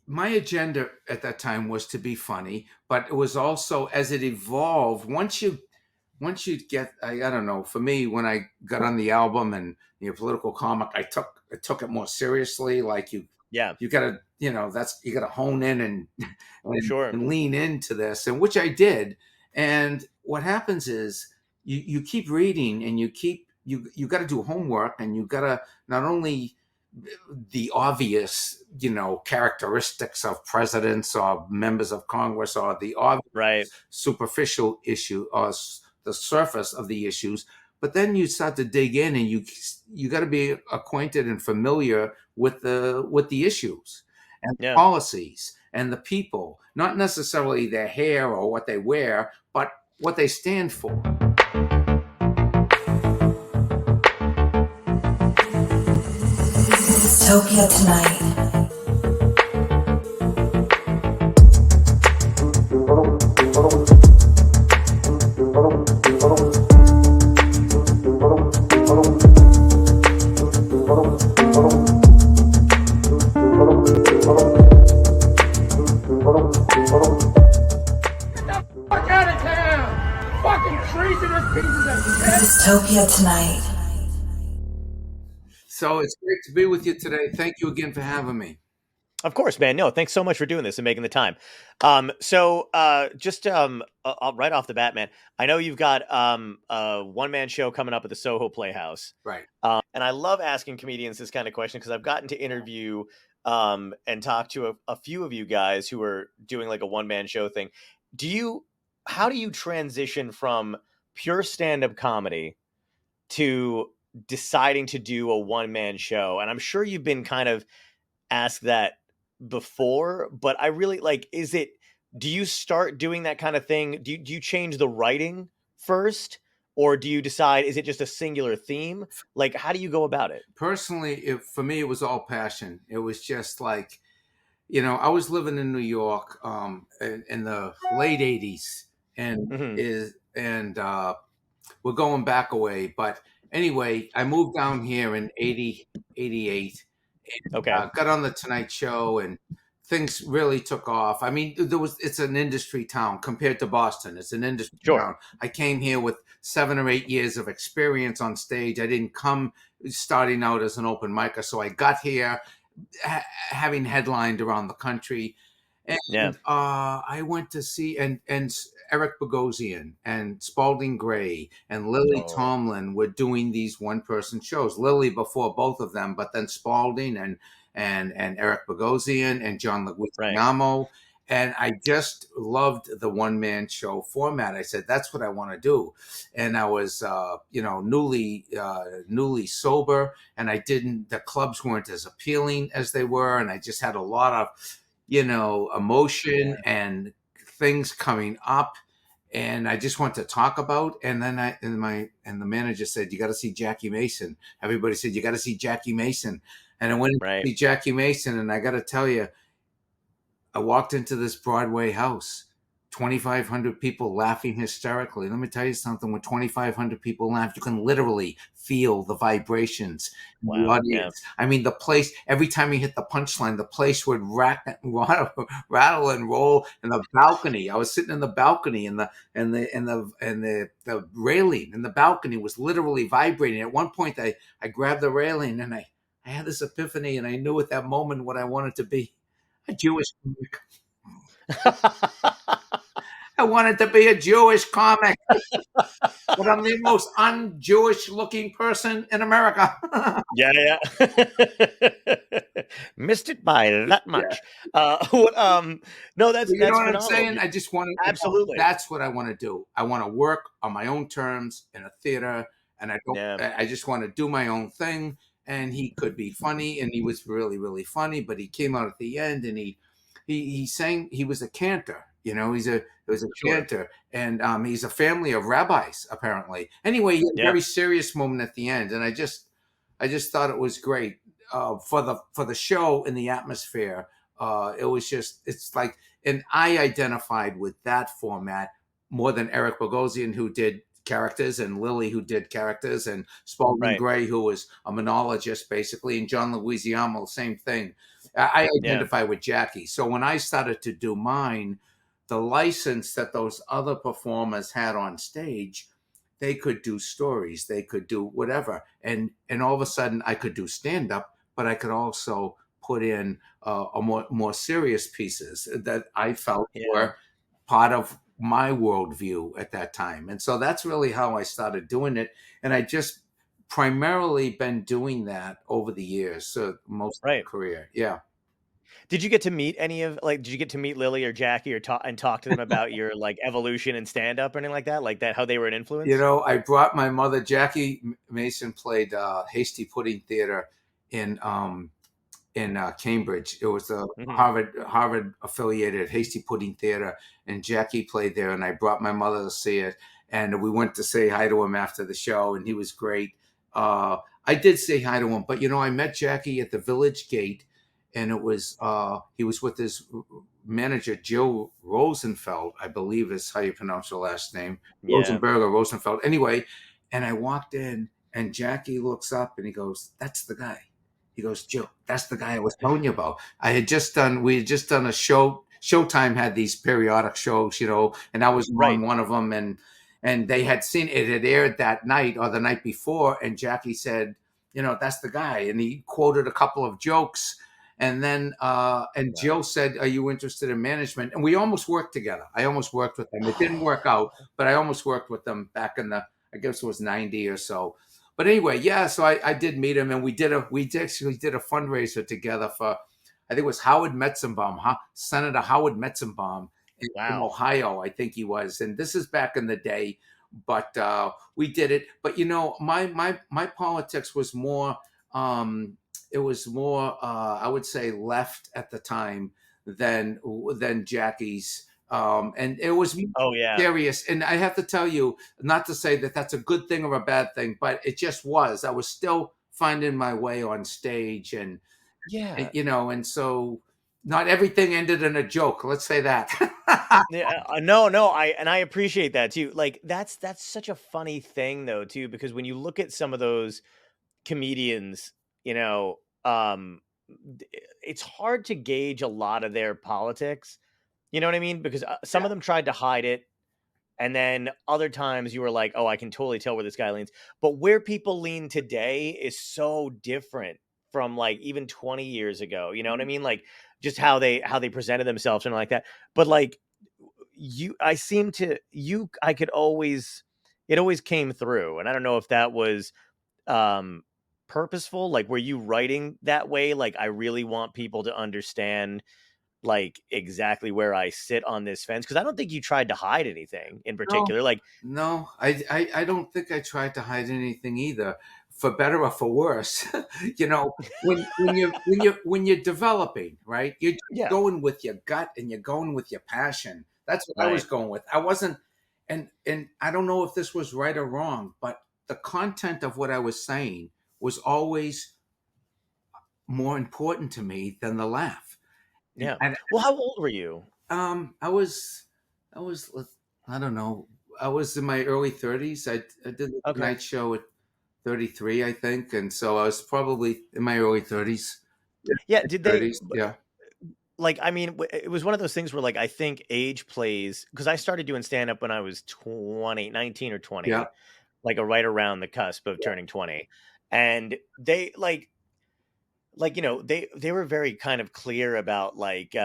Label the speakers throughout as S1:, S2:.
S1: my agenda at that time was to be funny, but it was also as it evolved. Once you get, I don't know. For me, when I got on the album and political comic, I took it more seriously. Like
S2: Yeah,
S1: you got to that's you got to hone in and
S2: sure.
S1: and lean into this, and which I did. And what happens is you keep reading and you got to do homework, and you got to not only the obvious characteristics of presidents or members of Congress, or the obvious
S2: Right.
S1: superficial issue or the surface of the issues, but then you start to dig in, and you got to be acquainted and familiar with the issues and
S2: Yeah.
S1: policies and the people, not necessarily their hair or what they wear, but what they stand for.
S3: Dystopia tonight. Dystopia tonight.
S1: So it's great to be with you today. Thank you again for having me.
S2: Of course, man. No, thanks so much for doing this and making the time. Just right off the bat, man, I know you've got a one-man show coming up at the SoHo Playhouse.
S1: Right.
S2: And I love asking comedians this kind of question because I've gotten to interview and talk to a few of you guys who are doing like a one-man show thing. How do you transition from pure stand-up comedy to deciding to do a one-man show? And I'm sure you've been kind of asked that before, but I really like, do you start doing that kind of thing? Do you change the writing first, or do you decide, is it just a singular theme? Like, how do you go about it?
S1: Personally, for me, it was all passion. It was just like, I was living in New York in the late 80s, and
S2: Hmm.
S1: we're going back away. But anyway, I moved down here in 88,
S2: Okay.
S1: got on the Tonight Show, and things really took off. I mean, it's an industry town compared to Boston. It's an industry
S2: Sure.
S1: town. I came here with 7 or 8 years of experience on stage. I didn't come starting out as an open micer, so I got here having headlined around the country.
S2: Yeah.
S1: And I went to see and Eric Bogosian and Spalding Gray and Lily
S2: Oh,
S1: Tomlin were doing these one person shows. Lily before both of them, but then Spalding and Eric Bogosian and John
S2: right.
S1: Leguizamo. And I just loved the one man show format. I said, that's what I want to do. And I was, newly sober, and the clubs weren't as appealing as they were. And I just had a lot of, emotion and things coming up, and I just want to talk about. And then the manager said, you got to see Jackie Mason. Everybody said, you got to see Jackie Mason. And I went to
S2: Right.
S1: see Jackie Mason, and I got to tell you, I walked into this Broadway house, 2,500 people laughing hysterically. Let me tell you something. When 2,500 people laugh, you can literally feel the vibrations in the
S2: Wow. Yeah.
S1: audience. I mean, the place, every time you hit the punchline, the place would rattle and roll in the balcony. I was sitting in the balcony, and the railing in the balcony was literally vibrating. At one point, I grabbed the railing, and I had this epiphany, and I knew at that moment what I wanted to be. A Jewish comic. I wanted to be a Jewish comic, but I'm the most un-Jewish looking person in America.
S2: Yeah. Yeah. Missed it by that much. No, that's
S1: You know what I'm
S2: phenomenal.
S1: saying? I just want to.
S2: Absolutely.
S1: That's what I want to do. I want to work on my own terms in a theater, and I don't.
S2: Yeah.
S1: I just want to do my own thing. And he could be funny, and he was really, really funny. But he came out at the end, and he sang. He was a cantor. He was a
S2: Sure.
S1: cantor, and he's a family of rabbis apparently. Anyway, he had a
S2: Yeah.
S1: very serious moment at the end, and I just thought it was great for the show and the atmosphere. It's like, and I identified with that format more than Eric Bogosian, who did characters, and Lily, who did characters, and Spalding
S2: Right.
S1: Gray, who was a monologist basically, and John Leguizamo, same thing. I
S2: Yeah.
S1: identify with Jackie. So when I started to do mine, the license that those other performers had on stage, they could do stories, they could do whatever, and all of a sudden I could do stand up, but I could also put in a more serious pieces that I felt
S2: Yeah.
S1: were part of my worldview at that time. And so that's really how I started doing it. And I just primarily been doing that over the years, so most of
S2: Right.
S1: my career. Yeah.
S2: Did you get to meet any of like, did you get to meet Lily or Jackie or talk to them about your like evolution in stand up or anything like that? Like that, how they were an
S1: You
S2: influence?
S1: know, I brought my mother. Jackie Mason played Hasty Pudding Theater in Cambridge. It was a
S2: Hmm.
S1: Harvard affiliated Hasty Pudding Theater, and Jackie played there. And I brought my mother to see it, and we went to say hi to him after the show, and he was great. I did say hi to him, but you know, I met Jackie at the Village Gate, and it was he was with his manager Joe Rosenfeld, I believe is how you pronounce her last name,
S2: Yeah.
S1: Rosenberg or Rosenfeld. Anyway, and I walked in, and Jackie looks up and he goes, "That's the guy." He goes, "Joe, that's the guy I was telling you about." We had just done a show. Showtime had these periodic shows, you know, and I was on
S2: Right.
S1: one of them, and they had seen it had aired that night or the night before, and Jackie said, you know, "That's the guy," and he quoted a couple of jokes, and then and
S2: Wow.
S1: Joe said, "Are you interested in management?" And we almost worked together. I almost worked with them. It didn't work out, but I almost worked with them back in the, I guess it was 90 or so. But anyway, yeah, so I did meet him, and we actually did a fundraiser together for, I think it was Howard Metzenbaum, Senator Howard Metzenbaum in
S2: Wow.
S1: Ohio, I think he was, and this is back in the day. But we did it. But you know, my politics was more, it was more, I would say, left at the time than Jackie's, and it was
S2: Oh yeah.
S1: serious. And I have to tell you, not to say that that's a good thing or a bad thing, but it just was. I was still finding my way on stage, and
S2: Yeah.
S1: you know, and so not everything ended in a joke. Let's say that.
S2: Yeah, no, no, I appreciate that too. Like that's such a funny thing though too, because when you look at some of those comedians, you know, it's hard to gauge a lot of their politics. You know what I mean? Because some
S1: Yeah.
S2: of them tried to hide it, and then other times you were like, "Oh, I can totally tell where this guy leans." But where people lean today is so different from like even 20 years ago. You know what I mean? Like just how they presented themselves and like that. But like I could always, it always came through, and I don't know if that was um purposeful. Like were you writing that way, like I really want people to understand like exactly where I sit on this fence, because I don't think you tried to hide anything in
S1: No,
S2: particular. Like
S1: no, I don't think I tried to hide anything either, for better or for worse. You know, when you're developing, right? You're just
S2: yeah.
S1: going with your gut and you're going with your passion. That's what I was
S2: Right.
S1: going with. I wasn't, and I don't know if this was right or wrong, but the content of what I was saying was always more important to me than the laugh.
S2: Yeah.
S1: And
S2: Well, how old were you?
S1: I was, I was, I don't know. I was in my early 30s. I did the
S2: Okay.
S1: night show at 33, I think, and so I was probably in my early 30s. Yeah,
S2: Yeah, did they
S1: 30s. Yeah,
S2: like, I mean, it was one of those things where like I think age plays, because I started doing stand up when I was 20, 19 or
S1: yeah,
S2: 20, like a right around the cusp of turning 20. And they like, you know, they were very kind of clear about like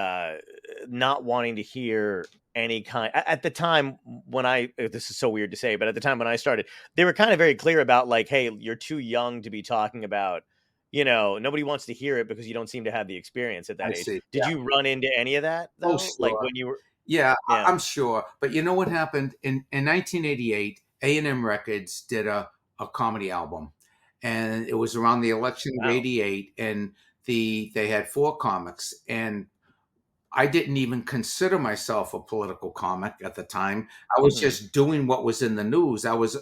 S2: not wanting to hear any kind at the time when this is so weird to say, but at the time when I started, they were kind of very clear about like, hey, you're too young to be talking about, you know, nobody wants to hear it because you don't seem to have the experience at
S1: I
S2: that age.
S1: see.
S2: Did you run into any of that
S1: Oh,
S2: though, like
S1: sure.
S2: when you were?
S1: Yeah,
S2: Yeah.
S1: I'm sure. But you know what happened in 1988? A&M Records did a comedy album, and it was around the election of
S2: Wow.
S1: '88, and they had four comics, and I didn't even consider myself a political comic at the time. I was
S2: Hmm.
S1: just doing what was in the news. I was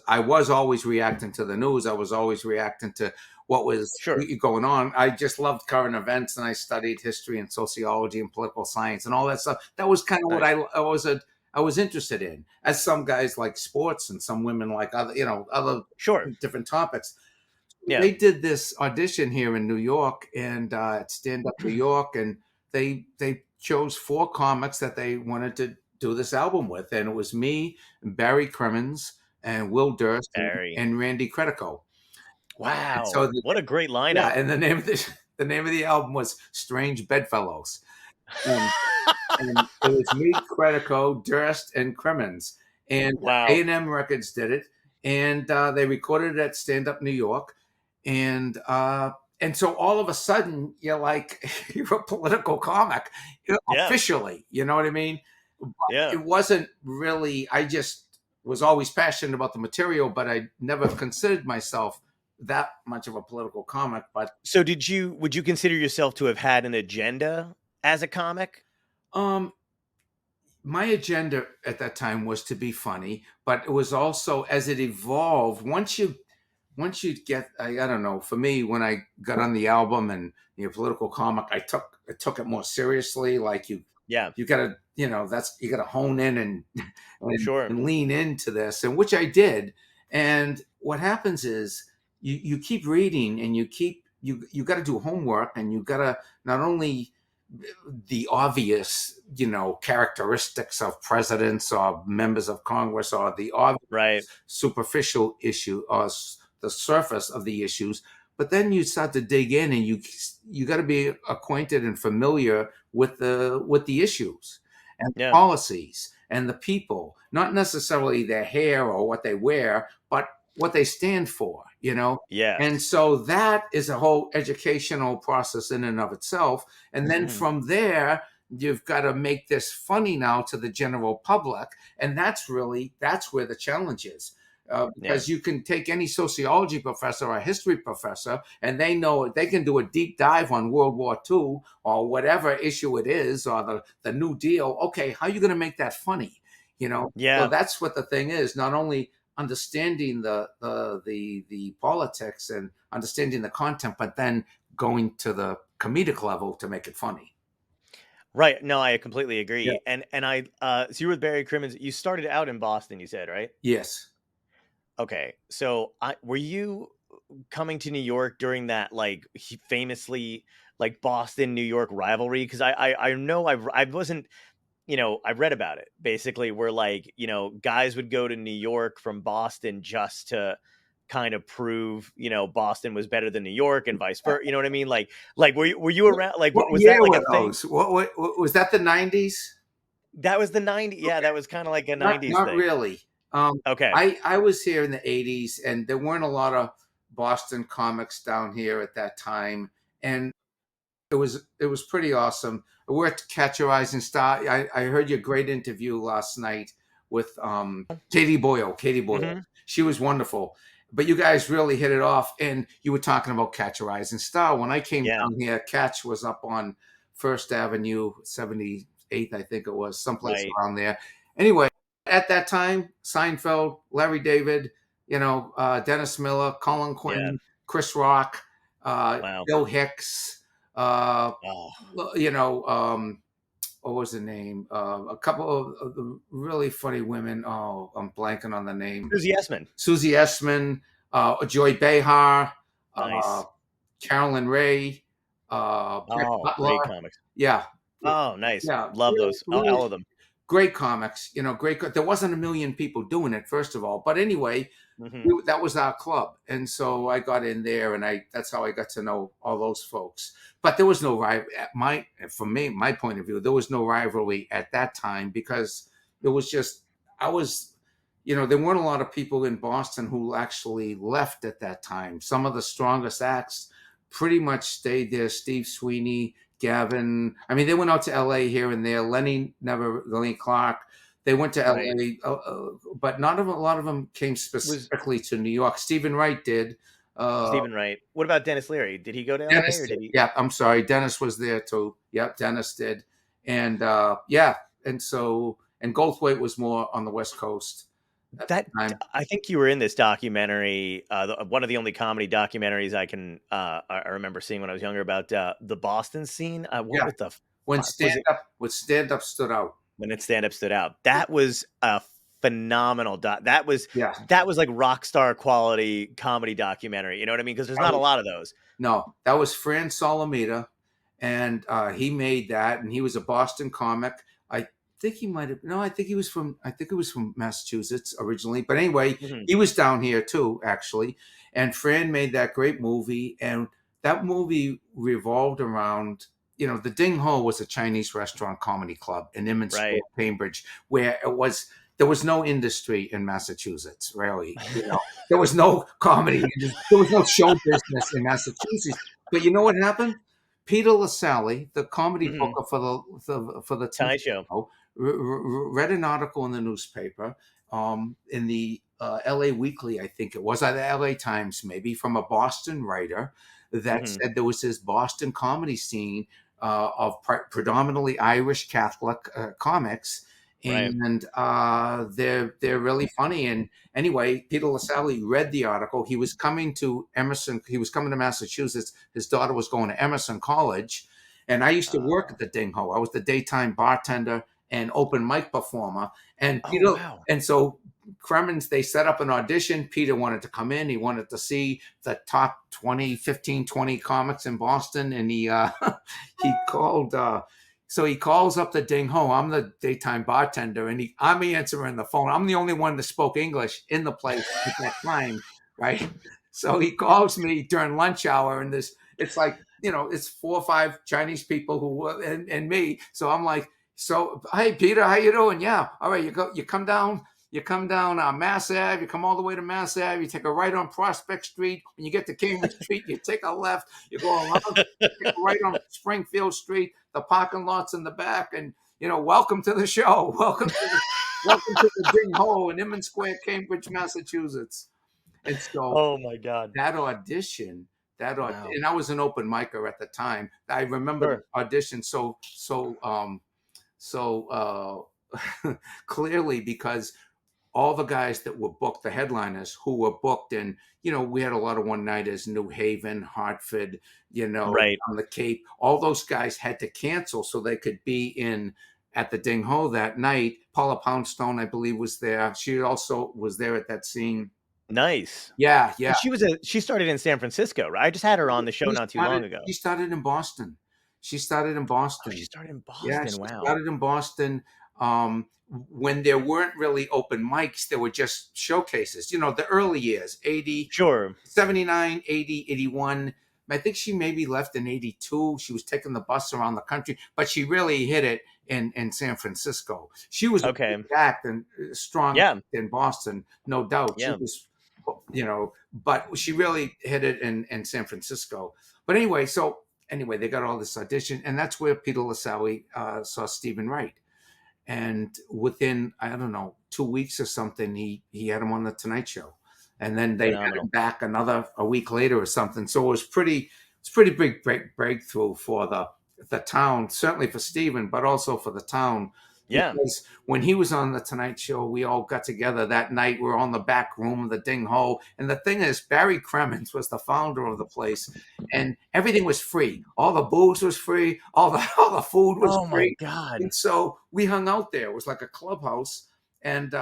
S1: always reacting to the news. I was always reacting to what was
S2: Sure.
S1: going on. I just loved current events, and I studied history and sociology and political science and all that stuff. That was kind of what
S2: Nice.
S1: I was interested in. As some guys like sports and some women like other, you know, other
S2: Sure.
S1: different topics.
S2: Yeah.
S1: they did this audition here in New York and at Stand Up New York, and they chose 4 comics that they wanted to do this album with, and it was me, and Barry Crimmins, and Will Durst,
S2: Barry.
S1: and Randy Credico. And so
S2: Wow. What a great
S1: yeah,
S2: lineup.
S1: and the name of the album was Strange Bedfellows. And it was me, Credico, Durst, and Crimmins. And
S2: Wow.
S1: A&M Records did it, and they recorded it at Stand Up New York. And so all of a sudden, you're like, you're a political comic,
S2: Yeah.
S1: officially. You know what I mean? But
S2: Yeah.
S1: it wasn't really. I just was always passionate about the material, but I never considered myself that much of a political comic. But
S2: So would you consider yourself to have had an agenda as a comic?
S1: um, my agenda at that time was to be funny, but it was also as it evolved. Once you get, I don't know. For me, when I got on the album and political comic, I took it more seriously. Like
S2: Yeah.
S1: you got to that's you got to hone in and
S2: Sure.
S1: and lean into this, and which I did. And what happens is you keep reading and you got to do homework, and you got to not only the obvious, characteristics of presidents or members of Congress, or the obvious
S2: Right.
S1: superficial issue or the surface of the issues, but then you start to dig in, and you got to be acquainted and familiar with the issues and the
S2: Yeah.
S1: policies and the people, not necessarily their hair or what they wear, but what they stand for.
S2: Yes.
S1: And so that is a whole educational process in and of itself. And then
S2: Mhm.
S1: from there, you've got to make this funny now to the general public. And that's where the challenge is.
S2: Yeah.
S1: Because you can take any sociology professor or history professor, and they can do a deep dive on World War II or whatever issue it is, or the New Deal. Okay, how are you going to make that funny? So
S2: Yeah.
S1: that's what the thing is. Not only understanding the politics and understanding the content, but then going to the comedic level to make it funny.
S2: Right. No, I completely
S1: Yeah.
S2: agree. And I so you were with Barry Crimmins. You started out in Boston, you said, right?
S1: Yes.
S2: Okay. So were you coming to New York during that like famously like Boston New York rivalry? Because I know I wasn't, I read about it basically where like, guys would go to New York from Boston just to kind of prove, Boston was better than New York and vice versa. You know what I mean? Like were you around like
S1: What
S2: was that
S1: year
S2: like a
S1: were
S2: thing?
S1: those? What was that? The 90s?
S2: That was the 90s. Yeah, that was kind of like a
S1: Not
S2: 90s
S1: not
S2: thing.
S1: really. Um,
S2: Okay.
S1: I was here in the 80s, and there weren't a lot of Boston comics down here at that time, and it was pretty awesome. I worked Catch a Rising Star. I heard your great interview last night with Katie Boyle. Katie Boyle,
S2: Hmm.
S1: she was wonderful. But you guys really hit it off, and you were talking about Catch a Rising Star. When I came
S2: Yeah.
S1: down here, Catch was up on First Avenue, 78th, I think it was, someplace
S2: Right.
S1: around there. Anyway, at that time, Seinfeld, Larry David, Dennis Miller, Colin
S2: Yeah.
S1: Quinn, Chris Rock,
S2: Wow.
S1: Bill Hicks, uh,
S2: Oh,
S1: what was the name? A couple of the really funny women. Oh, I'm blanking on the name.
S2: Susie Essman.
S1: Susie Essman, Joy Behar, uh,
S2: Nice.
S1: Carolyn Ray, Brett
S2: Oh,
S1: Butler.
S2: great comics.
S1: Yeah,
S2: Oh, nice.
S1: yeah,
S2: Love
S1: really,
S2: those.
S1: really
S2: All of them.
S1: great comics. Great. There wasn't a million people doing it, first of all. But anyway,
S2: Hmm.
S1: that was our club, and so I got in there, and that's how I got to know all those folks. But there was no rival. From my point of view, there was no rivalry at that time, because it was just I was, there weren't a lot of people in Boston who actually left at that time. Some of the strongest acts pretty much stayed there. Steve Sweeney, Gavin. I mean, they went out to L.A. here and there. Lenny Clark. They went to
S2: Right.
S1: LA, but not a lot of them came
S2: Was
S1: specifically to New York. Stephen Wright did. Uh,
S2: Stephen Wright. What about Dennis Leary? Did he go to LA
S1: Dennis
S2: or
S1: did.
S2: did he?
S1: Yeah, I'm sorry. Dennis was there too. Yep, Dennis did. And yeah, and Goldthwait was more on the West Coast at
S2: That
S1: the time.
S2: I think you were in this documentary, one of the only comedy documentaries I remember seeing when I was younger about the Boston scene. What
S1: Yeah,
S2: was the
S1: when
S2: fuck was it
S1: stand up stood out.
S2: when it stand up stood out? That was a phenomenal. That was
S1: Yeah.
S2: like rock star quality comedy documentary. You know what I mean? Because there's not a lot of those.
S1: No, that was Fran Solomita, and he made that, and he was a Boston comic. I think he might have. No, I think he was from. I think it was from Massachusetts originally. But anyway,
S2: Mhm.
S1: he was down here too, actually. And Fran made that great movie, and that movie revolved around. The Ding Ho was a Chinese restaurant comedy club in
S2: Right.
S1: Square, Cambridge, where there was no industry in Massachusetts, really. There was no comedy. There was no show business in Massachusetts. But you know what happened? Peter LaSalle, the comedy
S2: Mhm.
S1: booker for the
S2: Tonight Show.
S1: Show, read an article in the newspaper, in the L.A. Weekly, I think it was, or the L.A. Times, maybe, from a Boston writer that
S2: Mhm.
S1: said there was this Boston comedy scene of predominantly Irish Catholic comics,
S2: Right.
S1: and they're really funny. And anyway, Peter LaSalle read the article. He was coming to Emerson. He was coming to Massachusetts. His daughter was going to Emerson College, and I used to work at the Ding Ho. I was the daytime bartender and open mic performer. And
S2: Oh,
S1: Peter,
S2: wow.
S1: and so Kremens, they set up an audition. Peter wanted to come in. He wanted to see the top 20, 15, 20 comics in Boston, and he he called. So he calls up the Ding Ho. I'm the daytime bartender, and I'm answering the phone. I'm the only one that spoke English in the place at that time, right? So he calls me during lunch hour, and it's like, it's 4 or 5 Chinese people and me. So I'm like, so, hey Peter, how you doing? Yeah, all right. You come down. You come down Mass Ave. You come all the way to Mass Ave. You take a right on Prospect Street. When you get to Cambridge Street, you take a left. You go around. You take a right on Springfield Street. The parking lot's in the back, and welcome to the show. Welcome to the Ding Ho in Inman Square, Cambridge, Massachusetts. And so
S2: Oh my God.
S1: that audition,
S2: Wow.
S1: and I was an open micer at the time. I remember the
S2: Sure.
S1: audition clearly, because all the guys that were booked, the headliners who were booked, and we had a lot of one-nighters, New Haven, Hartford,
S2: Right.
S1: on the Cape. All those guys had to cancel so they could be in at the Ding Ho that night. Paula Poundstone, I believe, was there. She also was there at that scene.
S2: Nice.
S1: Yeah, yeah.
S2: And she started in San Francisco, right? I just had her on the show
S1: She
S2: not too
S1: started
S2: long ago.
S1: she started in Boston. She started in
S2: Oh, she
S1: Boston.
S2: started in
S1: Yeah,
S2: Boston.
S1: she
S2: Wow.
S1: started in Boston. When there weren't really open mics, there were just showcases. The early years, 80,
S2: Sure.
S1: 79, 80, 81. I think she maybe left in 82. She was taking the bus around the country, but she really hit it in San Francisco. She was a
S2: Okay.
S1: big act and strong
S2: Yeah.
S1: in Boston, no doubt. She
S2: Yeah.
S1: was, but she really hit it in San Francisco. But anyway, they got all this audition, and that's where Peter LaSalle saw Stephen Wright. And within, I don't know, 2 weeks or something, he had him on the Tonight Show, and then they had him
S2: Phenomenal.
S1: back a week later or something. So it was pretty big breakthrough for the town, certainly for Stephen, but also for the town.
S2: Yeah.
S1: Because when he was on the Tonight Show, we all got together that night. We were on the back room of the Ding Ho, and the thing is, Barry Kremens was the founder of the place, and everything was free. All the booze was free. All the food was
S2: Oh my
S1: free.
S2: God.
S1: And so we hung out there. It was like a clubhouse. And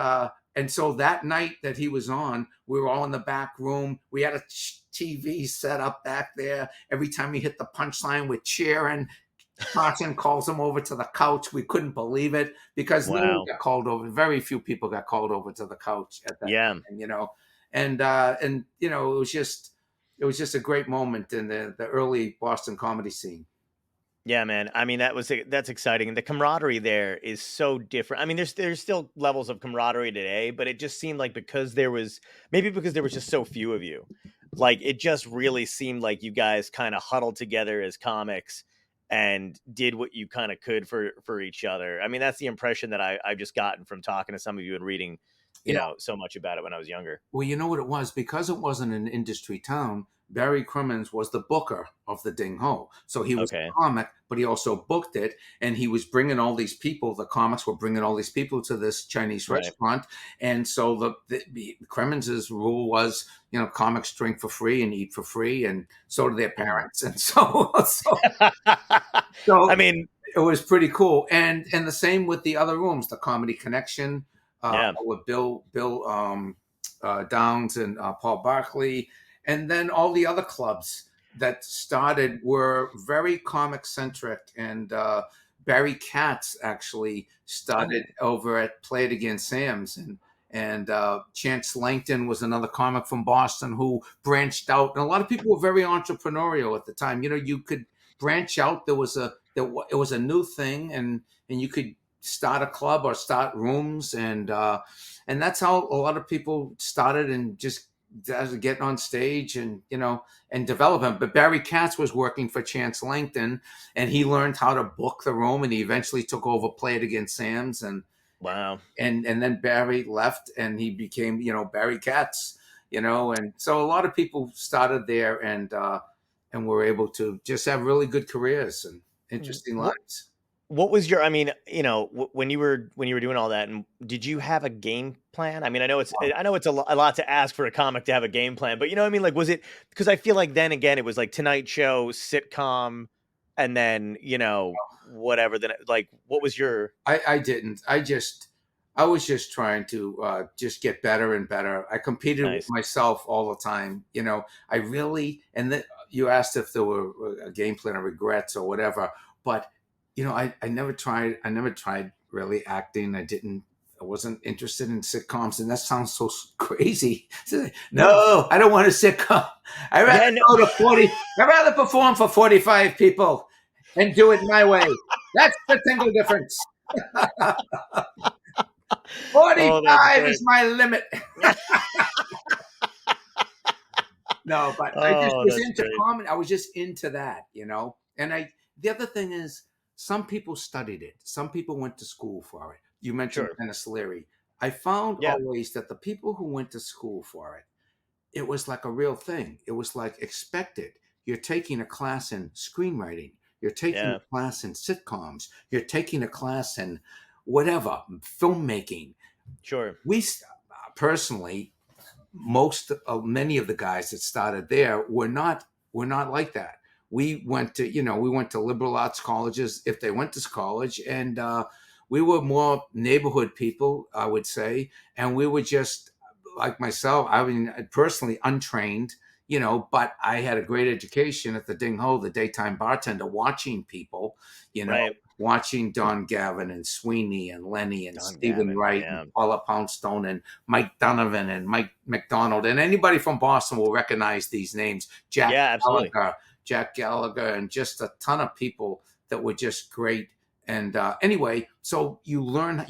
S1: so that night that he was on, we were all in the back room. We had a TV set up back there. Every time he hit the punchline, we're cheering. Carson calls him over to the couch. We couldn't believe it because no one
S2: Wow.
S1: got called over. Very few people got called over to the couch at that
S2: Yeah.
S1: time, and it was just a great moment in the early Boston comedy scene.
S2: Yeah, man. I mean, that's exciting. And the camaraderie there is so different. I mean, there's still levels of camaraderie today, but it just seemed like because there was just so few of you, like it just really seemed like you guys kind of huddled together as comics and did what you kind of could for each other. I mean, that's the impression that I've just gotten from talking to some of you and reading,
S1: Yeah.
S2: So much about it when I was younger.
S1: Well, you know what it was? Because it wasn't an industry town, Barry Crimmins was the booker of the Ding Ho. So he was
S2: Okay.
S1: a comic, but he also booked it. And he was bringing all these people, the comics were bringing all these people to this Chinese
S2: Right.
S1: restaurant. And so the Crimmins' rule was, comics drink for free and eat for free. And so do their parents. And so
S2: I mean,
S1: it was pretty cool. And the same with the other rooms, the Comedy Connection.
S2: Yeah.
S1: with Bill Downs and Paul Barkley, and then all the other clubs that started were very comic centric. And Barry Katz actually started over at Play It Again Sam's, and Chance Langton was another comic from Boston who branched out. And a lot of people were very entrepreneurial at the time. You could branch out. It was a new thing, and you could start a club or start rooms, and that's how a lot of people started, and just getting on stage and developing. But Barry Katz was working for Chance Langton, and he learned how to book the room, and he eventually took over Play It Again Sam's,
S2: Wow.
S1: and then Barry left, and he became Barry Katz, and so a lot of people started there, and were able to just have really good careers and interesting
S2: What
S1: lives.
S2: what was your, I mean, when you were doing all that, and did you have a game plan? I mean, I know it's a lot to ask for a comic to have a game plan, but you know what I mean? Like, was it, because I feel like then again it was like Tonight Show, sitcom, and then whatever. Then like, what was your
S1: I didn't. I was just trying to just get better and better. I competed with
S2: nice?
S1: myself all the time. I really, and then you asked if there were a game plan or regrets or whatever, but I never tried. I never tried really acting. I wasn't interested in sitcoms, and that sounds so crazy.
S2: No.
S1: No, I don't want a sitcom. I rather
S2: Yeah. No.
S1: go to 40. I rather perform for 45 people and do it my way. That's the single difference.
S2: Oh, that's
S1: 45
S2: great.
S1: is my limit. No, but I just
S2: Oh,
S1: was
S2: that's
S1: into
S2: great.
S1: comedy. I was just into that. And the other thing is, some people studied it. Some people went to school for it. You mentioned
S2: Sure.
S1: Denis Leary. I found
S2: Yeah.
S1: always that the people who went to school for it, it was like a real thing. It was like expected. You're taking a class in screenwriting. You're taking
S2: Yeah.
S1: a class in sitcoms. You're taking a class in whatever, filmmaking.
S2: Sure.
S1: We personally, many of the guys that started there were not like that. We went to liberal arts colleges if they went to college, and we were more neighborhood people, I would say, and we were just like myself. I mean, personally untrained, but I had a great education at the Ding Ho, the daytime bartender, watching people, you know,
S2: Right.
S1: watching Don Gavin and Sweeney and Lenny and
S2: Don
S1: Stephen
S2: Gavin.
S1: Wright and
S2: Yeah.
S1: Paula Poundstone and Mike Donovan and Mike McDonald, and anybody from Boston will recognize these names.
S2: Yeah. Absolutely.
S1: Jack Gallagher, and just a ton of people that were just great. And anyway, so you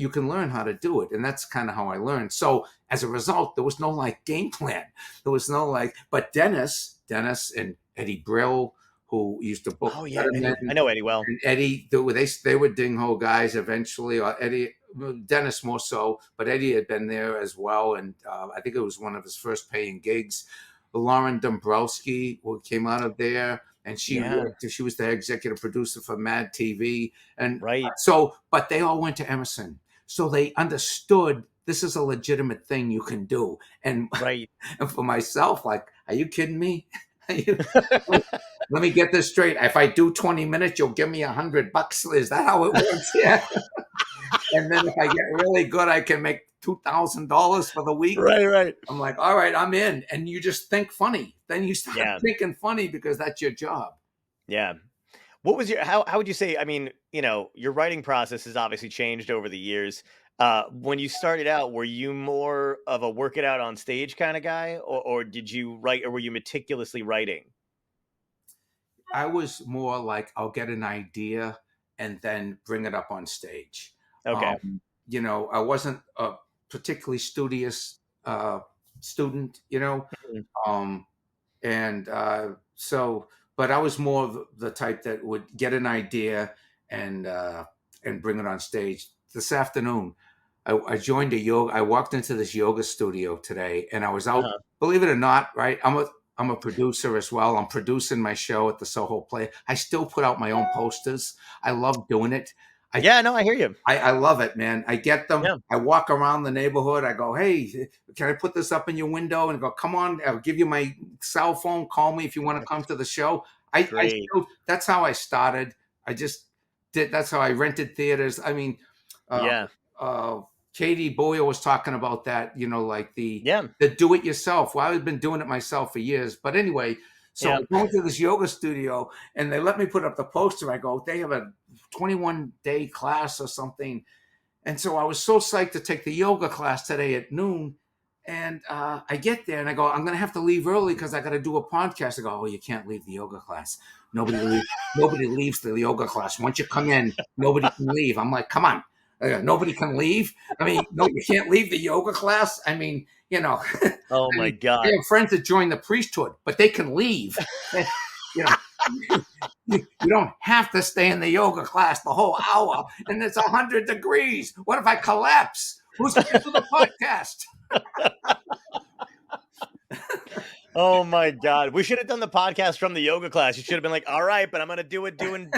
S1: can learn how to do it, and that's kind of how I learned. So as a result, there was no like game plan. There was no like, but Dennis, and Eddie Brill, who used to book
S2: Oh yeah,
S1: Letterman,
S2: Eddie. I know Eddie well.
S1: and Eddie, they were Ding Ho guys eventually, or Eddie, Dennis more so, but Eddie had been there as well, and I think it was one of his first paying gigs. Lauren Dombrowski, who came out of there, and
S2: Yeah.
S1: she was the executive producer for Mad TV, and
S2: Right.
S1: but they all went to Emerson, so they understood this is a legitimate thing you can do. And,
S2: Right.
S1: and for myself, like, are you kidding me? Let me get this straight. If I do 20 minutes, you'll give me $100. Is that how it works? Yeah. And then if I get really good, I can make $2,000 for the week.
S2: Right. Right.
S1: I'm like, all right, I'm in. And you just think funny. Then you start
S2: Yeah.
S1: thinking funny because that's your job.
S2: Yeah. What was your, how would you say, I mean, your writing process has obviously changed over the years. When you started out, were you more of a work it out on stage kind of guy, or did you write, or were you meticulously writing?
S1: I was more like, I'll get an idea and then bring it up on stage.
S2: Okay.
S1: I wasn't a particularly studious student,
S2: Mhm.
S1: um, and so, but I was more of the type that would get an idea and bring it on stage. This afternoon, I joined a yoga. I walked into this yoga studio today, and I was out.
S2: Uh-huh.
S1: Believe it or not, right? I'm a producer as well. I'm producing my show at the SoHo Play. I still put out my own posters. I love doing it. I
S2: Yeah, no, I hear you.
S1: I love it, man. I get them.
S2: Yeah.
S1: I walk around the neighborhood. I go, hey, can I put this up in your window? And I go, come on, I'll give you my cell phone. Call me if you want to come to the show.
S2: Great.
S1: That's how I started. I just did. That's how I rented theaters. I mean, uh,
S2: Yeah.
S1: uh, Katie Boyer was talking about that, like
S2: Yeah.
S1: the do it yourself. Well, I've been doing it myself for years. But anyway, so
S2: Yeah.
S1: I go into this yoga studio and they let me put up the poster. I go, they have a 21-day class or something. And so I was so psyched to take the yoga class today at noon. And I get there and I go, I'm going to have to leave early because I got to do a podcast. I go, oh, you can't leave the yoga class. Nobody leaves the yoga class. Once you come in, nobody can leave. I'm like, come on. Nobody can leave. I mean, no, you can't leave the yoga class. I mean,
S2: Oh
S1: I
S2: my
S1: mean, I
S2: God.
S1: have friends that join the priesthood, but they can leave. you know, you don't have to stay in the yoga class the whole hour, and it's 100 degrees. What if I collapse? Who's going to do the podcast?
S2: Oh my God. We should have done the podcast from the yoga class. You should have been like, all right, but I'm going to do it doing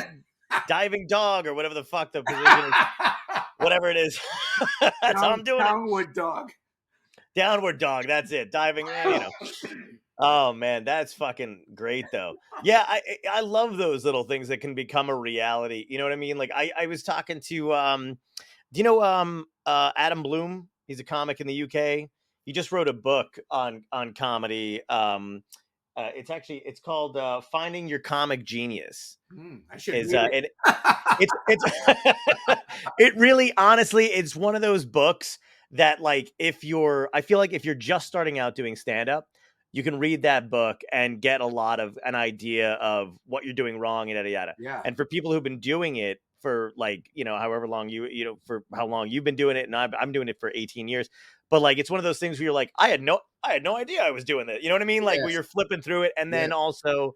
S2: diving dog or whatever the fuck the position is. Whatever it is. That's how I'm doing it.
S1: Downward dog.
S2: Downward dog. That's it. Diving, Oh man, that's fucking great though. Yeah, I love those little things that can become a reality. You know what I mean? Like I was talking to do you know Adam Bloom? He's a comic in the UK. He just wrote a book on comedy. It's called Finding Your Comic Genius.
S1: I should
S2: Is
S1: read it.
S2: it's it really, honestly, it's one of those books that, like, I feel like if you're just starting out doing stand up, you can read that book and get a lot of an idea of what you're doing wrong and yada yada.
S1: Yeah.
S2: And for people who've been doing it for, like, however long for how long you've been doing it, and I'm doing it for 18 years. But like, it's one of those things where you're like, I had no idea I was doing that. You know what I mean? Like, where
S1: Yes.
S2: you're flipping through it, and then
S1: Yeah.
S2: also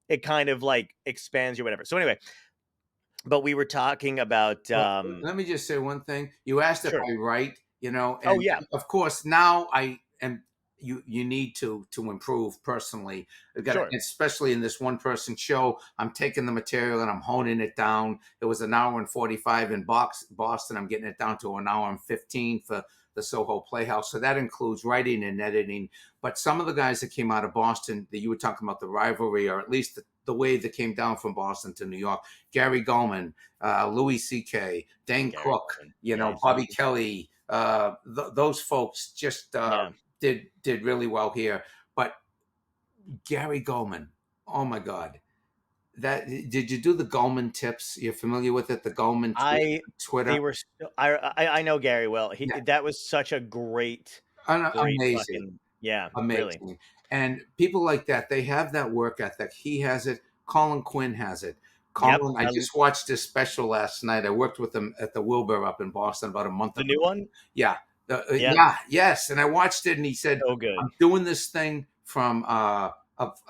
S2: it kind of like expands you, whatever. So anyway, but we were talking about
S1: Well, let me just say one thing. You asked if
S2: sure.
S1: I write,
S2: Oh
S1: and
S2: yeah,
S1: of course now I am. You need to improve personally.
S2: sure.
S1: Especially in this one person show. I'm taking the material and I'm honing it down. It was an hour and 45 in Boston. I'm getting it down to an hour and 15 for the SoHo Playhouse. So that includes writing and editing. But some of the guys that came out of Boston that you were talking about, the rivalry, or at least the way that came down from Boston to New York, Gary Goldman, Louis C.K., Dane
S2: Gary
S1: Cook,
S2: Coleman. Yeah,
S1: Bobby Kelly, those folks just
S2: yeah.
S1: did really well here. But Gary Goldman, oh my God. Did you do the Goldman tips? You're familiar with it? The Goldman Twitter?
S2: They were I know Gary well.
S1: Yeah.
S2: That was such a great
S1: Amazing.
S2: fucking, yeah, really.
S1: Amazing. And people like that, they have that work ethic. He has it. Colin Quinn has it.
S2: Yep.
S1: Colin, I just watched this special last night. I worked with him at the Wilbur up in Boston about a month
S2: The
S1: ago.
S2: new one?
S1: Yeah.
S2: Yeah.
S1: Yes. And I watched it and he said,
S2: So good.
S1: I'm doing this thing from a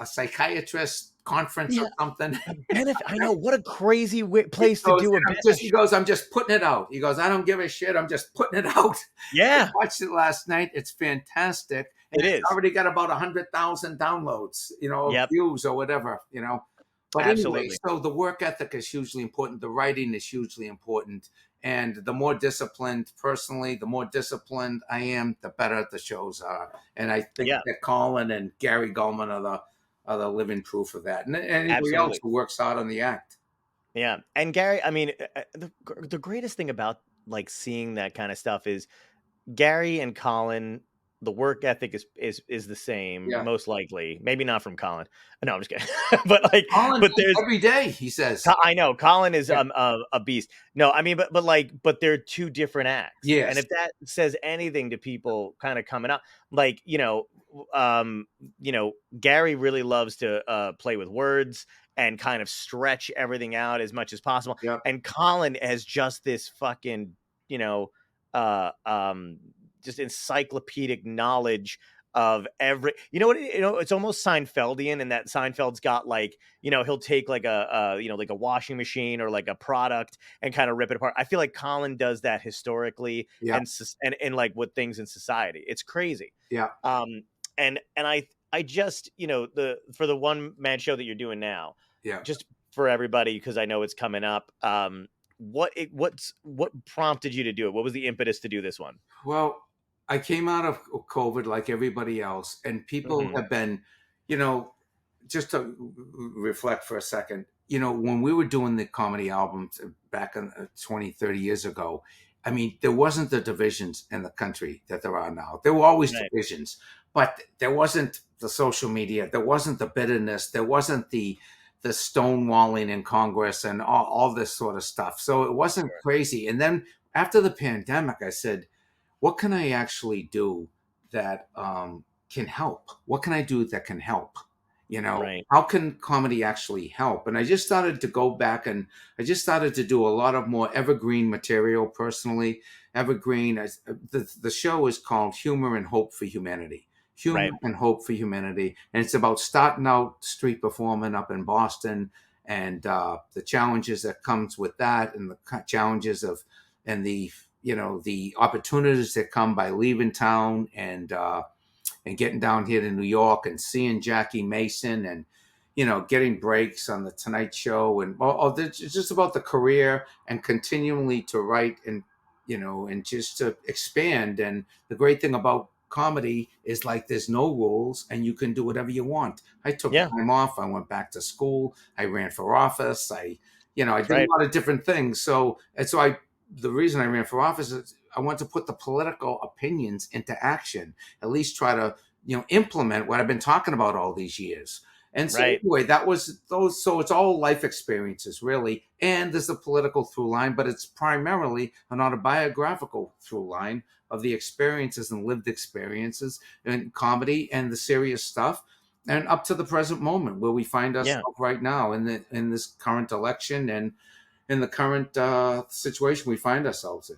S1: psychiatrist conference or something.
S2: I know, what a crazy place to do a
S1: He goes, I'm just putting it out. He goes, I don't give a shit. I'm just putting it out.
S2: Yeah.
S1: I watched it last night. It's fantastic. And
S2: It is.
S1: It's already got about 100,000 downloads, views or whatever, But
S2: Absolutely.
S1: anyway, so the work ethic is hugely important. The writing is hugely important. And the more disciplined, personally, the more disciplined I am, the better the shows are. And I think that Colin and Gary Goldman are the living proof of that. And anybody else who works hard on the act.
S2: Yeah. And Gary, I mean, the greatest thing about like seeing that kind of stuff is Gary and Colin, the work ethic is the same, most likely. Maybe not from Colin. No, I'm just kidding. but there's
S1: every day, he says.
S2: I know Colin is a beast. No, I mean, but they're two different acts.
S1: Yes.
S2: And if that says anything to people kind of coming up, like, Gary really loves to play with words and kind of stretch everything out as much as possible.
S1: Yep.
S2: And Colin has just this fucking, just encyclopedic knowledge of every, it's almost Seinfeldian, and that Seinfeld's got like, he'll take like like a washing machine or like a product and kind of rip it apart. I feel like Colin does that historically and like with things in society. It's crazy.
S1: Yeah.
S2: And I just, for the one man show that you're doing now, just for everybody, because I know it's coming up. What prompted you to do it? What was the impetus to do this one?
S1: Well, I came out of COVID like everybody else, and people have been, just to reflect for a second, when we were doing the comedy albums back in 20, 30 years ago, I mean, there wasn't the divisions in the country that there are now. There were always
S2: Right.
S1: divisions, but there wasn't the social media. There wasn't the bitterness. There wasn't the stonewalling in Congress and all this sort of stuff. So it wasn't
S2: Sure.
S1: crazy. And then after the pandemic, I said, what can I actually do that can help? What can I do that can help? You know,
S2: Right.
S1: how can comedy actually help? And I just started to go back and I just started to do a lot of more evergreen material personally. Evergreen, the show is called Humor and Hope for Humanity. Humor
S2: Right.
S1: and Hope for Humanity. And it's about starting out street performing up in Boston and the challenges that comes with that and the challenges of and the the opportunities that come by leaving town and getting down here to New York and seeing Jackie Mason and getting breaks on the Tonight Show and it's just about the career and continually to write and and just to expand. And the great thing about comedy is like there's no rules and you can do whatever you want. I took
S2: Yeah.
S1: time off. I went back to school. I ran for office. I
S2: That's
S1: did a
S2: right.
S1: lot of different things. So the reason I ran for office is I want to put the political opinions into action, at least try to, implement what I've been talking about all these years. And so
S2: Right.
S1: anyway, that was those. So it's all life experiences, really. And there's a political through line, but it's primarily an autobiographical through line of the experiences and lived experiences and comedy and the serious stuff. And up to the present moment where we find
S2: Yeah.
S1: ourselves right now in this current election and in the current situation we find ourselves in.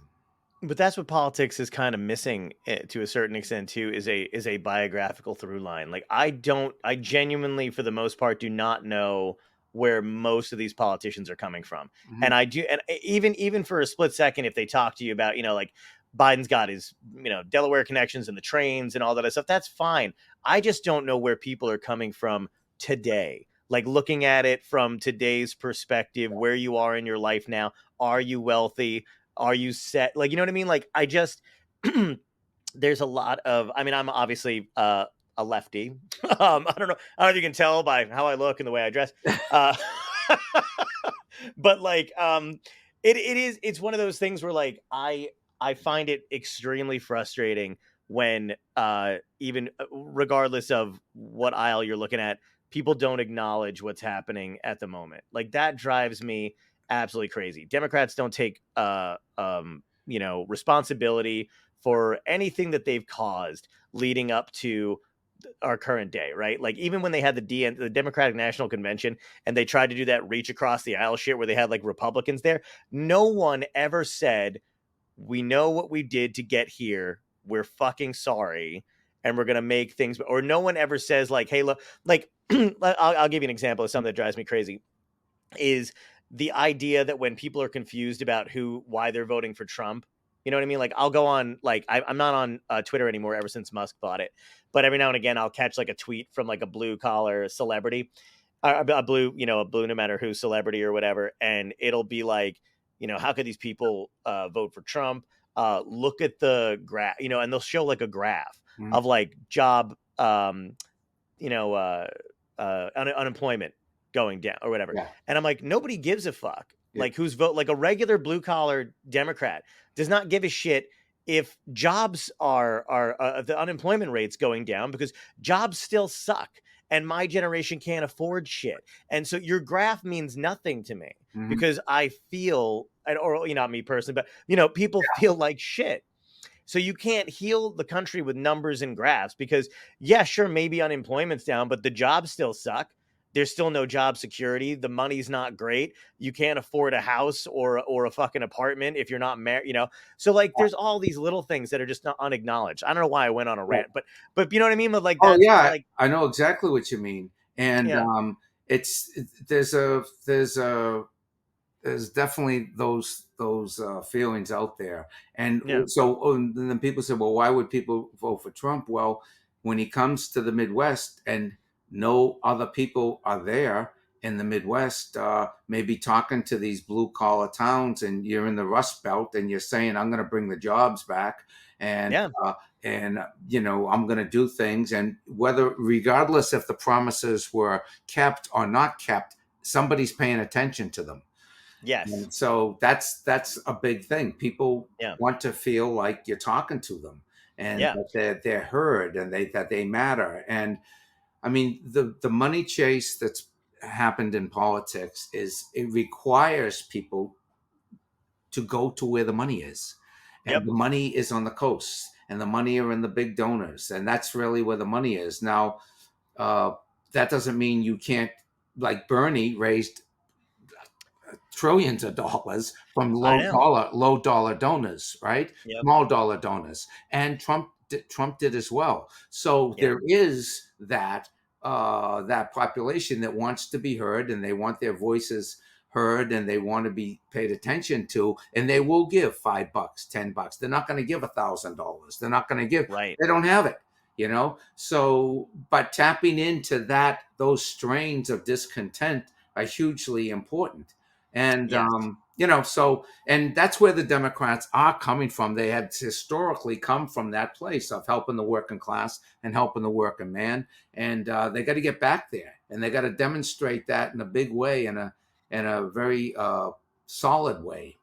S2: But that's what politics is kind of missing to a certain extent too, is a biographical through line. Like I genuinely for the most part do not know where most of these politicians are coming from.
S1: Mhm.
S2: And I do, and even for a split second, if they talk to you about, like Biden's got his, Delaware connections and the trains and all that stuff, that's fine. I just don't know where people are coming from today. Like looking at it from today's perspective, where you are in your life now. Are you wealthy? Are you set? Like, you know what I mean? Like, I just, there's a lot of, I mean, I'm obviously a lefty. I don't know. I don't know if you can tell by how I look and the way I dress. Uh, but like, it's one of those things where like, I find it extremely frustrating when, even regardless of what aisle you're looking at, people don't acknowledge what's happening at the moment. Like that drives me absolutely crazy. Democrats don't take responsibility for anything that they've caused leading up to our current day, right? Like even when they had the Democratic National Convention and they tried to do that reach across the aisle shit where they had like Republicans there, no one ever said, "We know what we did to get here. We're fucking sorry." And we're gonna make things, or no one ever says like, "Hey, look," like I'll give you an example of something that drives me crazy is the idea that when people are confused about why they're voting for Trump, you know what I mean? Like I'll go on, like I'm not on Twitter anymore ever since Musk bought it, but every now and again I'll catch like a tweet from like a blue collar celebrity, a blue, a blue no matter who celebrity or whatever, and it'll be like, how could these people vote for Trump? Look at the graph, and they'll show like a graph
S1: Mhm.
S2: of like job, you know, uh, unemployment going down or whatever.
S1: Yeah.
S2: And I'm like, nobody gives a fuck.
S1: Yeah.
S2: Like who's vote like a regular blue collar Democrat does not give a shit if jobs are the unemployment rates going down because jobs still suck and my generation can't afford shit. And so your graph means nothing to me
S1: Mhm.
S2: because I feel, or not me personally, but people feel like shit. So you can't heal the country with numbers and graphs because, yeah, sure, maybe unemployment's down, but the jobs still suck. There's still no job security. The money's not great. You can't afford a house or a fucking apartment if you're not married. So like, there's all these little things that are just not unacknowledged. I don't know why I went on a
S1: Right.
S2: rant, but you know what I mean. But like,
S1: Oh
S2: that's
S1: yeah,
S2: like,
S1: I know exactly what you mean. And
S2: yeah,
S1: there's definitely those feelings out there. And
S2: yeah,
S1: and then people say, well, why would people vote for Trump? Well, when he comes to the Midwest and no other people are there in the Midwest, maybe talking to these blue collar towns, and you're in the Rust Belt, and you're saying, I'm going to bring the jobs back, and
S2: yeah,
S1: I'm going to do things, and whether regardless if the promises were kept or not kept, somebody's paying attention to them.
S2: Yes.
S1: And so that's a big thing. People
S2: Yeah.
S1: want to feel like you're talking to them and
S2: Yeah.
S1: that they're heard and that they matter. And I mean, the money chase that's happened in politics is it requires people to go to where the money is. And
S2: Yep.
S1: the money is on the coast and the money are in the big donors. And that's really where the money is. Now, uh, that doesn't mean you can't, like Bernie raised trillions of dollars from
S2: I know.
S1: low dollar donors, right?
S2: Yep.
S1: Small dollar donors, and Trump did as well. So
S2: Yeah.
S1: there is that population that wants to be heard, and they want their voices heard, and they want to be paid attention to, and they will give $5, $10. They're not going to give $1,000. They're not going to give.
S2: Right.
S1: They don't have it. So but tapping into those strains of discontent are hugely important. And
S2: Yes.
S1: and that's where the Democrats are coming from. They had historically come from that place of helping the working class and helping the working man, and they got to get back there, and they got to demonstrate that in a big way, in a very solid way.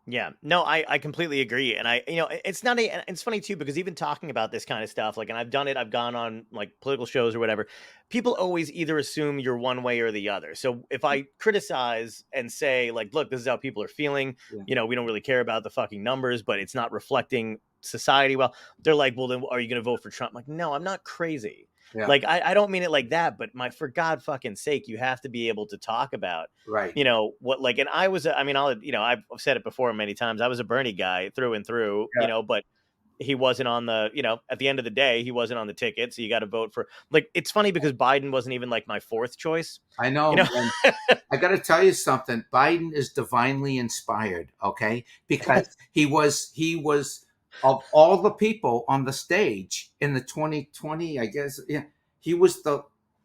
S2: Yeah, no, I completely agree, and it's not a, it's funny too because even talking about this kind of stuff, like, and I've done it, I've gone on like political shows or whatever. People always either assume you're one way or the other. So if I criticize and say like, look, this is how people are feeling,
S1: Yeah.
S2: we don't really care about the fucking numbers, but it's not reflecting society well. They're like, well, then are you going to vote for Trump? I'm like, no, I'm not crazy.
S1: Yeah.
S2: Like, I don't mean it like that, but for God fucking sake, you have to be able to talk about
S1: Right.
S2: what, like, and I mean, I've said it before many times. I was a Bernie guy through and through,
S1: Yeah.
S2: but he wasn't on the, at the end of the day, he wasn't on the ticket. So you got to vote for, like, it's funny because Biden wasn't even like my fourth choice,
S1: I
S2: you
S1: know.
S2: know?
S1: And I got to tell you something. Biden is divinely inspired, okay? Because he was of all the people on the stage in the 2020, I guess. Yeah, he was the.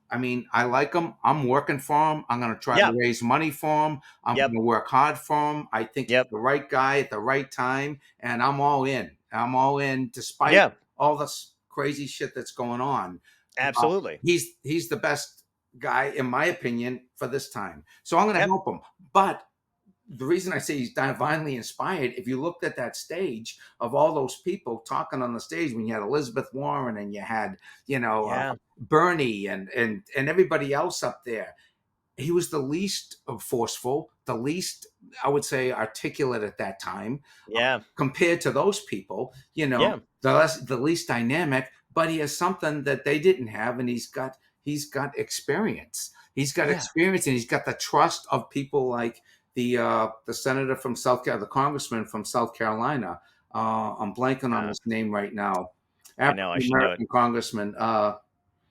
S1: I mean, I like him. I'm working for him. I'm going to try
S2: Yeah.
S1: to raise money for him. I'm
S2: Yep.
S1: going to work hard for him. I think he's
S2: Yep.
S1: the right guy at the right time, and I'm all in. I'm all in, despite
S2: Yeah.
S1: all this crazy shit that's going on.
S2: Absolutely.
S1: He's the best guy, in my opinion, for this time. So I'm going to
S2: Yep.
S1: help him. But the reason I say he's divinely inspired, if you looked at that stage of all those people talking on the stage, when you had Elizabeth Warren and you had,
S2: Yeah.
S1: Bernie and everybody else up there, he was the least forceful, the least, I would say, articulate at that time,
S2: Yeah.
S1: compared to those people,
S2: Yeah.
S1: the least dynamic, but he has something that they didn't have, and he's got experience. He's got
S2: Yeah.
S1: experience, and he's got the trust of people like the senator from South Carolina, the congressman from South Carolina. I'm blanking on
S2: Uh,
S1: his name right now.
S2: I know I
S1: African
S2: should know it.
S1: American congressman.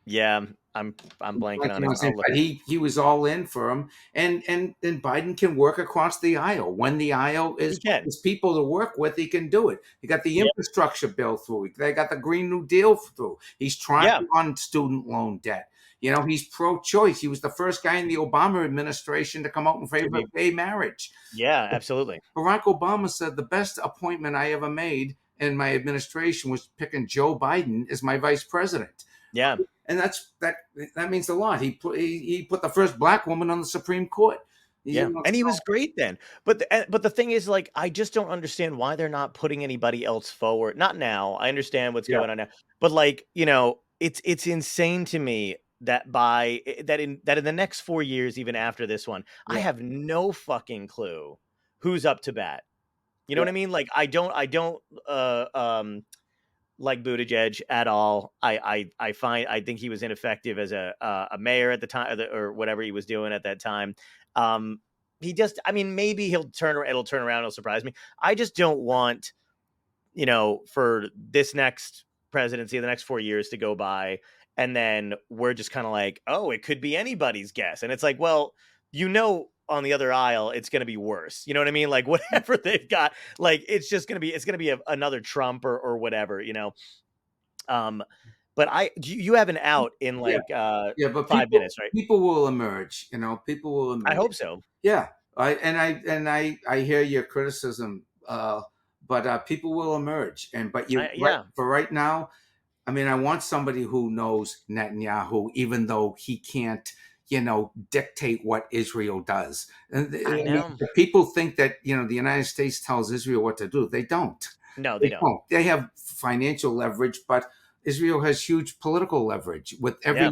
S2: Yeah. I'm blanking on his, I'll look.
S1: But he was all in for him, and Biden can work across the aisle when the aisle
S2: He can.
S1: is people to work with. He can do it. He got the
S2: Yep.
S1: infrastructure bill through. They got the Green New Deal through. He's trying
S2: Yeah.
S1: on student loan debt. He's pro-choice. He was the first guy in the Obama administration to come out in favor of gay marriage.
S2: Yeah, absolutely.
S1: Barack Obama said the best appointment I ever made in my administration was picking Joe Biden as my vice president.
S2: Yeah.
S1: And that means a lot. He put the first black woman on the Supreme Court.
S2: Yeah, and he was great then. But the thing is, like, I just don't understand why they're not putting anybody else forward. Not now. I understand what's
S1: Yeah.
S2: going on now, but like, it's insane to me that in the next 4 years, even after this one, I
S1: Yeah.
S2: have no fucking clue who's up to bat. You know
S1: Yeah.
S2: what I mean? Like, I don't like Buttigieg at all. I think he was ineffective as a mayor at the time, or whatever he was doing at that time. He just, I mean, maybe it'll turn around, it'll surprise me. I just don't want, for this next presidency, the next 4 years to go by, and then we're just kind of like, oh, it could be anybody's guess, and it's like, well, on the other aisle, it's going to be worse. You know what I mean? Like, whatever they've got, like, it's going to be another Trump or whatever, but you have an out in like
S1: Yeah, but
S2: 5 minutes, right?
S1: people will emerge. People will
S2: I
S1: emerge.
S2: hope so.
S1: Yeah, I hear your criticism, but people will emerge.
S2: Yeah.
S1: For right now, I mean, I want somebody who knows Netanyahu, even though he can't, dictate what Israel does. And
S2: I know.
S1: the people think that, the United States tells Israel what to do. They don't.
S2: No, they don't.
S1: They have financial leverage, but Israel has huge political leverage with
S2: Yeah.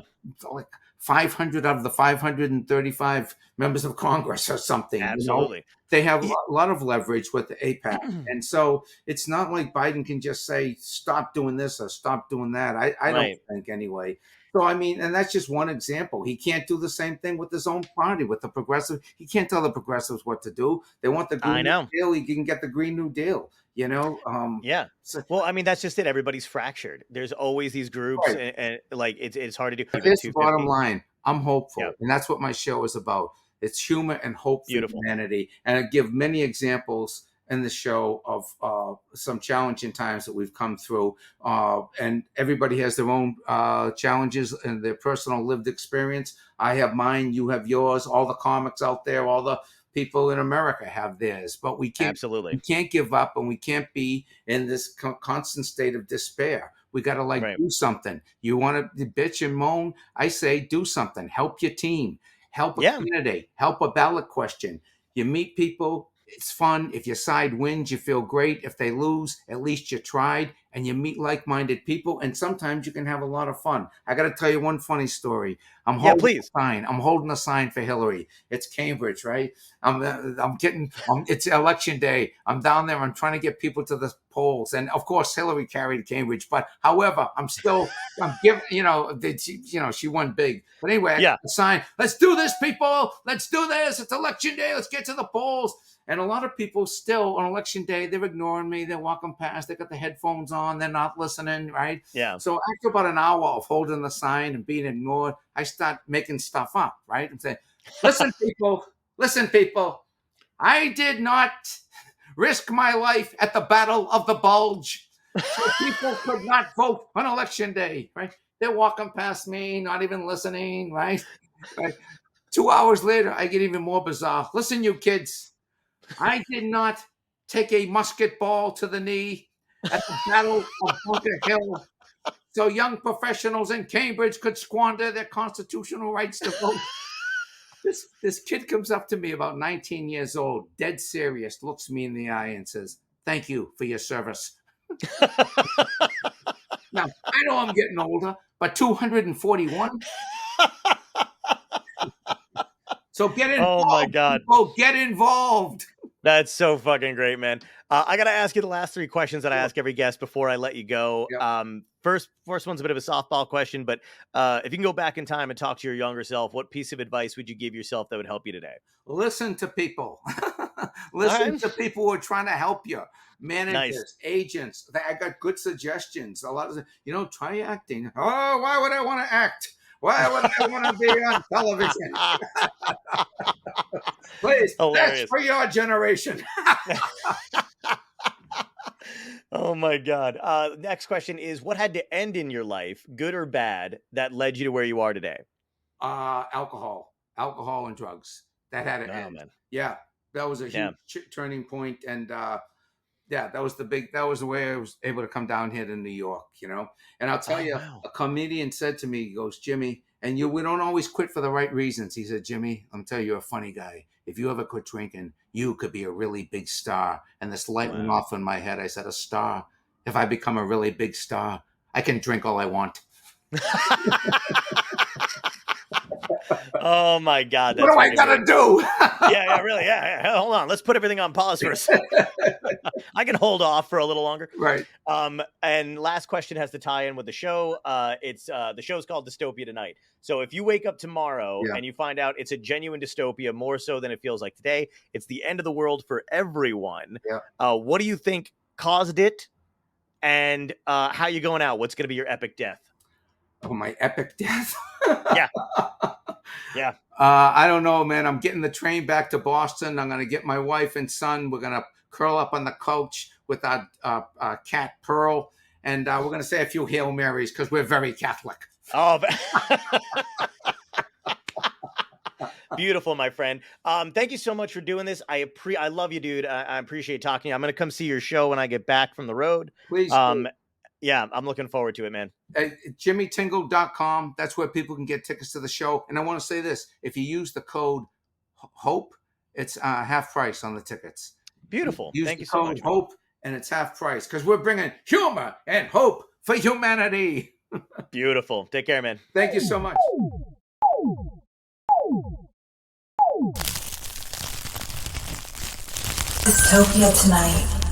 S1: like 500 out of the 535 members of Congress or something.
S2: Absolutely.
S1: They have a lot of leverage with the APAC. And so it's not like Biden can just say, stop doing this or stop doing that. I don't
S2: Right.
S1: think anyway. So, I mean, and that's just one example. He can't do the same thing with his own party, with the progressive. He can't tell the progressives what to do. They want the Green New Deal. He can get the Green New Deal,
S2: Yeah.
S1: So,
S2: Well, I mean, that's just it. Everybody's fractured. There's always these groups,
S1: Right.
S2: and like it's hard to do.
S1: But here's the bottom line. I'm hopeful.
S2: Yeah.
S1: And that's what my show is about. It's humor and hope
S2: Beautiful.
S1: for humanity. And I give many examples in the show of some challenging times that we've come through. And everybody has their own challenges and their personal lived experience. I have mine, you have yours, all the comics out there, all the people in America have theirs. But we can't give up, and we can't be in this constant state of despair. We got to do something. You want to bitch and moan? I say do something. Help your team. Help a candidate. Help a ballot question. You meet people. It's fun. If your side wins, you feel great. If they lose, at least you tried, and you meet like-minded people. And sometimes you can have a lot of fun. I got to tell you one funny story. I'm holding a sign for Hillary. It's Cambridge, right? It's election day. I'm down there. I'm trying to get people to the polls. And of course, Hillary carried Cambridge. But however, I'm giving, she won big. But anyway, I got the sign. Let's do this, people. Let's do this. It's election day. Let's get to the polls. And a lot of people still on election day, they're ignoring me. They're walking past. They got the headphones on. They're not listening, right?
S2: Yeah.
S1: So after about an hour of holding the sign and being ignored, I start making stuff up, right? And say, listen, people, I did not risk my life at the Battle of the Bulge. So people could not vote on election day, right? They're walking past me, not even listening, right? 2 hours later, I get even more bizarre. Listen, you kids. I did not take a musket ball to the knee at the Battle of Bunker Hill so young professionals in Cambridge could squander their constitutional rights to vote. This kid comes up to me about 19 years old, dead serious, looks me in the eye and says, "Thank you for your service." Now, I know I'm getting older, but 241? So get involved.
S2: Oh my God.
S1: People, get involved.
S2: That's so fucking great, man. I got to ask you the last 3 questions that I ask every guest before I let you go.
S1: Yep.
S2: First one's a bit of a softball question, but if you can go back in time and talk to your younger self, what piece of advice would you give yourself that would help you today?
S1: Listen to people. Listen to people who are trying to help you. Managers, agents. I got good suggestions. A lot of, try acting. Oh, why would I want to act? Why would I want to be on television? Please,
S2: hilarious.
S1: That's for your generation.
S2: Oh my God. Next question is, what had to end in your life, good or bad, that led you to where you are today?
S1: Alcohol and drugs. That had to end.
S2: Man.
S1: Yeah, that was a huge turning point, and that was the way I was able to come down here to New York, And I'll tell you, a comedian said to me, he goes, "Jimmy, and we don't always quit for the right reasons." He said, "Jimmy, I'm telling you, you're a funny guy. If you ever quit drinking, you could be a really big star." And this light went off in my head. I said, "A star? If I become a really big star, I can drink all I want."
S2: Oh my God.
S1: What do I gotta do?
S2: Yeah, really. Yeah. Hold on. Let's put everything on pause for a second. I can hold off for a little longer.
S1: Right.
S2: And last question has to tie in with the show. It's the show's called Dystopia Tonight. So if you wake up tomorrow and you find out it's a genuine dystopia, more so than it feels like today, it's the end of the world for everyone.
S1: Yeah.
S2: What do you think caused it? And how you going out? What's going to be your epic death?
S1: Oh, my epic death?
S2: Yeah.
S1: I don't know, man. I'm getting the train back to Boston. I'm going to get my wife and son. We're going to curl up on the couch with our cat Pearl, and we're going to say a few Hail Marys because we're very Catholic.
S2: Oh, beautiful, my friend. Thank you so much for doing this. I love you, dude. I appreciate talking. I'm going to come see your show when I get back from the road.
S1: Please.
S2: Yeah, I'm looking forward to it, man.
S1: JimmyTingle.com. That's where people can get tickets to the show. And I want to say this: if you use the code HOPE, it's half price on the tickets.
S2: Beautiful.
S1: Use
S2: Thank
S1: the
S2: you so
S1: code
S2: much, man.
S1: HOPE, and it's half price because we're bringing humor and hope for humanity.
S2: Beautiful. Take care, man.
S1: Thank you so much.
S3: Dystopia tonight.